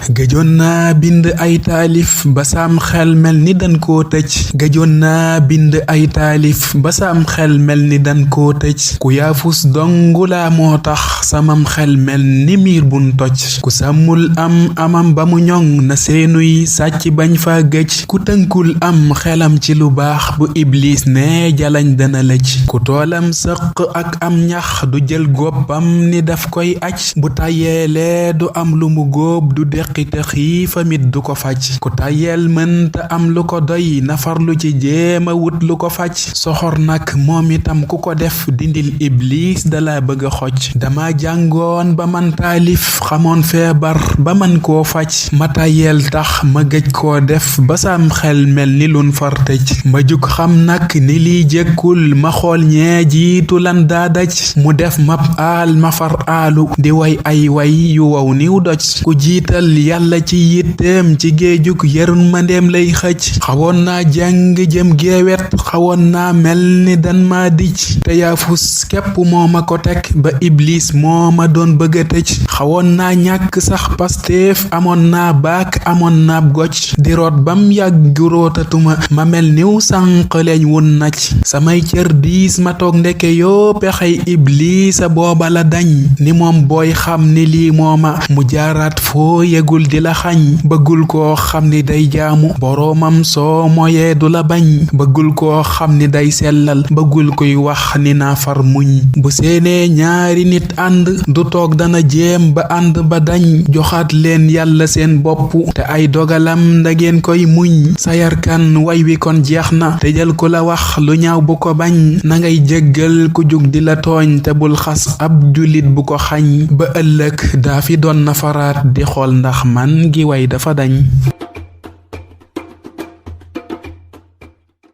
gëjoon naa bind ay taalif ba saam xel mel ni dan koo tëj gëjoon naa bind ay taalif ba saam xel mel ni dan koo tëj ku yaafus dongu laa moo tax samam xel mel ni miir bun toj ku sàmmul amam ba mu ñoŋ na seenuy sàcc bañ fa gëj ku tënkul am xelam ci lu baax bu iblis ne jalañ dana lëj ku toolam sëq ak am ñax du jël goppam ni daf koy ac bu tàyyeelee du am lu mu góob du deqite xiifamit du ko faj ku tàyyeel mënta am lu ko doy nafarlu ci jéema wut lu ko faj soxor nag moom itam ku ko def dindil iblis dala bëgg a xoj dama jàngoon ba man taalif xamoon feebar ba man koo faj ma tàyyeel tax ma gëj koo def ba sam xel mel ni lun far tëj ma jug xam nag ni liy jëkkul ma xool ñee jiitu lan daa daj mu def mab aal ma far aalu di way ay way yu wow niw doj ku jiital yàlla ci yitteem ci géejug yërmandeem lay xëcc xawoon naa jàng jëm géewet xawoon naa mel ni dan ma dij te yaafus képp moo ma ko teg ba iblis moo ma doon bëgg a tëj xawoon naa ñàkk sax pasteef amoon naa baak amoon naa goj di root bam yàgg rootatuma ma mel niw sànq leñ wun naj samay cër diis ma toog ndeke yoo pexey iblis a booba la dañ ni moom booy xam ni lii mooma mu jaaraat foo yegul di la xañ bëggul koo xam ni day jaamu boroomam soo moyee du la bañ bëggul koo xam ni day sellal bëggul kuy wax ni naa far muñ bu seenee ñaari nit ànd du toog dana jéem ba ànd ba dañ joxaat leen yàlla seen bopp te ay dogalam ndageen koy muñ sayarkan way wi kon jeex na te jël ku la wax lu ñaaw bu ko bañ na ngay jéggal ku jug di la tooñ te bul xas ab julit bu ko xañ ba ëllëg daa fi doon nafaraat di xool ndax man gi way dafa dañ